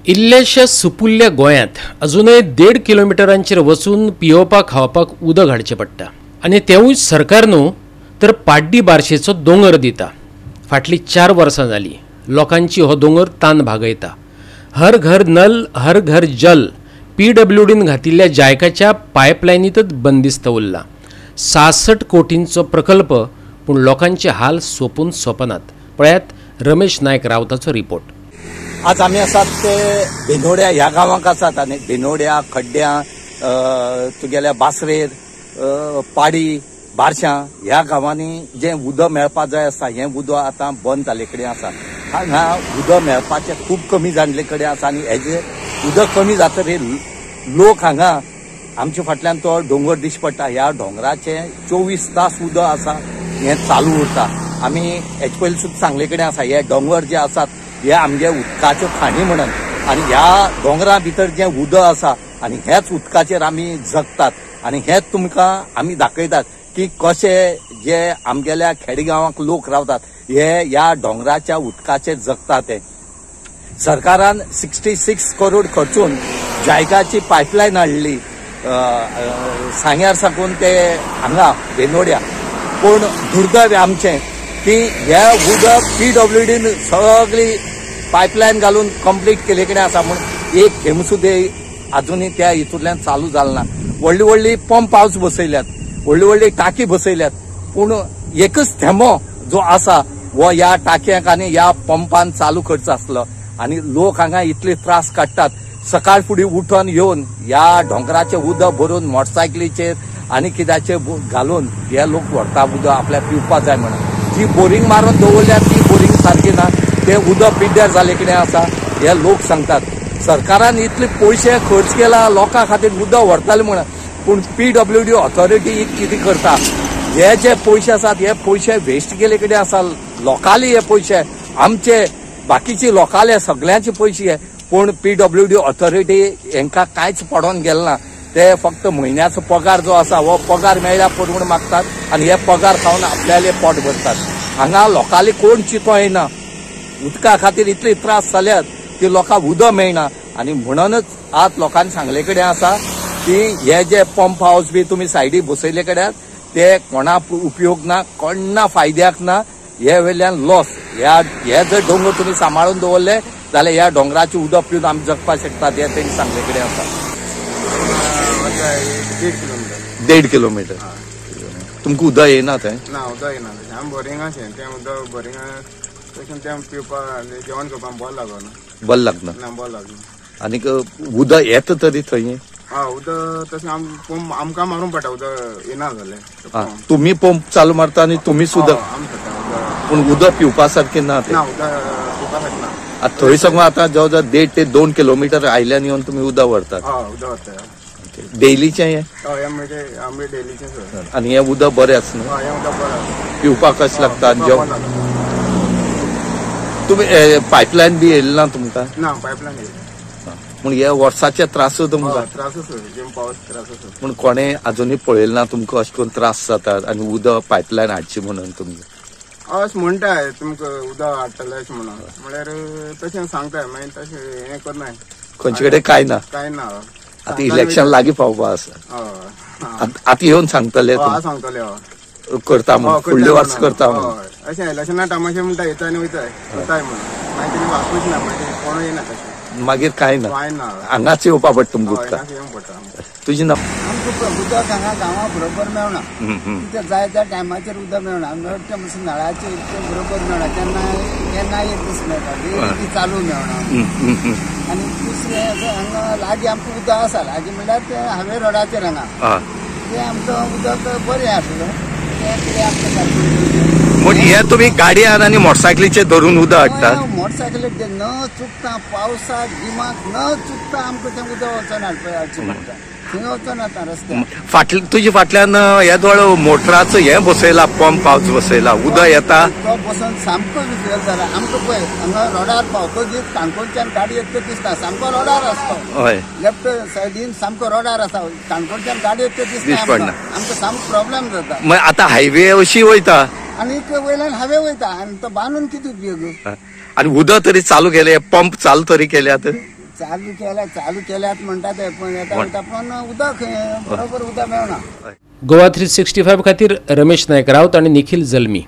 इल्लेशा सुपुल्ल्या गोंयांत अजूनय 1.5 किलोमिटरांचेर वचून पियोवपाक खावपाक उदक हाडचें पडटा आनी तेवूय सरकार न्हू तर पाड्डी बार्शेचो दोंगर दिता। फाटलीं 4 वर्सां जालीं लोकांची हो दोंगर तान भागयता। हर घर नल हर घर जल PWDन घातिल्ल्या जायकाच्या पायपलायनीतच बंदिस्त उरला। 66 कोटींचो प्रकल्प पूण लोकांचे हाल सोपून सोपनात। पळयात रमेश नायक रावताचो रिपोर्ट। आज आम्ही आसात ते बेनोड्या ह्या गावांक आसात आनी बेनोड्या खड्ड्यां तुगेल्या बासरेर पाडी बारशां ह्या गांवांनी जे उदक मेळपाक जाय आसा हें उदक आतां बंद जाल्ले कडेन आसा। हांगा उदक मेळपाचें खूब कमी जाल्ले कडेन आसा आनी हेजे उदक कमी जातकीर लोक हांगा आमचे फाटल्यान तो दोंगर दिश्टी पडटा। ह्या दोंगराचे 24 तास उदक आसा हें चालू उरता। आमी हेचे पयलीं सुद्दां सांगले कडेन आसा हे दोंगर जे आसात हे आमगे उदकाच्यो खाणी म्हणून आनी ह्या दोंगरा भितर जे उदक आसा आनी हेच उदकाचेर आमी जगतात आनी हेच तुमकां आमी दाखयतात की कशे जे आमगेल्या खेडेगांवांक लोक रावतात हे ह्या दोंगराच्या उदकाचेर जगतात। ते सरकारान 66 करोड खर्चून जायकाची पायपलायन हाडली सांग्यार साकून ते हांगा बेनोड्या। पूण दुर्दैव आमचें की हे उदक PWDन सगळी पायपलायन घालून कंप्लीट केले कडेन आसा म्हूण एक थेंब सुद्दां अजूनय त्या हितूंतल्यान चालू जालें ना। व्हडली व्हडली पंप हावस बसयल्यात, व्हडली व्हडली टाकी बसयल्यात, पूण एकच थेंबो जो आसा वो ह्या टाकयांक आनी ह्या पंपान चालू करचो आसलो आनी लोक हांगा इतले त्रास काडटात। सकाळ फुडें उठोन येवन ह्या दोंगराचें उदक भरून मोटरसायकलीचेर आनी कित्याचेर घालून हे लोक व्हरता उदक आपल्याक पिवपाक जाय म्हणून। जी बोरिंग मारून दवरल्या ती बोरिंग सारकी ना, ते उदक पिड्ड्यार जाले कडेन आसा हे लोक सांगतात। सरकारान इतले पयशे खर्च केला लोकां खातीर उदक व्हरताले म्हणून, पूण PWD ऑथॉरिटी कितें करता हे जे पयशे आसात हे पयशे वेस्ट केले कडेन आसा। लोकाले हे पयशे आमचे बाकीचे लोकाले सगळ्यांचे पयशे, पूण PWD ऑथॉरिटी हांकां कांयच पडोन गेले ना। ते फक्त म्हयन्याचो पगार जो आसा हो पगार मेळ्ळ्या पुरवण मागतात आनी हे पगार खावन आपल्याले पोट भरतात। हांगा लोकांले कोण चिंतो येना, उदका खातीर इतले त्रास जाल्यात की लोकांक उदक मेळना आनी म्हणूनच आज लोकांनी सांगले कडेन आसा की हे जे पंप हावस बी तुमी सायडीक बसयले कडेन ते कोणाक उपयोग ना, कोणा फायद्याक ना, हे वयल्यान लॉस। हे जर दोंगर तुमी सांबाळून दवरले जाल्यार ह्या दोंगराचें उदक पिवन आमी जगपाक शकतात हे तेणी सांगले कडेन आसा। 1.5 किलोमीटर तुमकां उदक येना थंय? ना उदक येना, आमी बोरिंगाचें तें उदक बोरिंगा तशें तें पिवपाक जेवण करपाक बरें लागना। बरें लागना ना बरें लागना आनीक उदक येता तरी थंय? हय उदक तशें आमकां मारूंक पडटा उदक येना जालें। तुमी पंप चालू मारता आनी तुमी सुद्दां? पूण उदक पिवपा सारकें ना तें? ना उदक पिवपा सारकें ना। थंय साकून आतां जवळ जवळ 1.5 ते 2 किलोमीटर आयल्यान येवन तुमी उदक व्हरतात? हय उदक व्हरता। डेलीचें हें? हय आमी डेलीचें। आनी हें उदक बरें आसना? हय हें उदक बरें पिवपाक कशें लागता? तुमी पायपलायन बी येयली ना तुमकां? ना पायपलायन येयली पूण हे वर्साचे त्रास तुमकां? त्रासच जेम पावस त्रासच। पूण कोणें अजुनूय पळयलें ना तुमकां अशें करून त्रास जातात आनी उदक पायपलायन हाडची म्हणून तुमकां? अशें म्हणटाय तुमकां उदक हाडटलें अशें म्हणून, म्हळ्यार तशें सांगताय मागीर तशें हें करनाय। खंयचे कडेन कांय ना? कांय ना। आतां इलेक्शन लागीं पावपा आसा, आतां येवन सांगतले सांगतले करता म्हणून, फुडले वर्स करता म्हणून? अशें इलेक्शना टायमाचेर म्हणटा येता आनी वयताय करताय म्हणून, मागीर तेणी वाचूच ना, मागीर कोण येना तशें मागीर कांय ना? कांय ना, हांगाच येवपा पडटा तुमकां उदकाक? येवंक पडटा। तुजें नांव? आमकां उदक हांगा गांवा बरोबर मेळना, कित्याक जाय त्या टायमाचेर उदक मेळना। नळचें मातशें नळाचें उदक बरोबर मेळना, केन्ना एक दीस मेळटा, ती चालू मेळना। आनी दुसरें हांगा लागीं आमकां उदक आसा, लागीं म्हणल्यार ते हायवे रोडाचेर हांगा ते आमकां उदक बरें आसलें, तें कितें आमकां सारकें। पूण हे तुमी गाडयान आनी मोटरसायकलीचेर धरून उदक हाडटात? मोटरसायकलीक न चुकता पावसाक गिमाक न चुकता आमकां तें उदक वचोन हाडचें पडटा, थंय वचोन येता रस्त्यार। तुजे फाटल्यान हे जवळ मोटराचो हें बसयला, पंप हावस बसयला, उदक येता तो बसून सामको विफरत जाला। आमकां पळय हांगा रोडार पावतकीर काणकोणच्यान गाडी येता दिसता, सामको रोडार आसता। हय लेफ्ट सायडीन सामको रोडार आसा, काणकोणच्यान गाडी येता दिसता, आमकां सामको प्रॉब्लेम जाता। आतां हायवे अशी वयता आनी वयल्यान हायवे वयता आनी तो बांदून कितें उपयोग? आनी उदक तरी चालू केले, पंप चालू तरी केल्यात? चालू केल्यात म्हणटा ते पण उदक बरोबर उदक मेळना. गोवा 365 खातीर रमेश नायक रावत आनी निखिल जल्मी.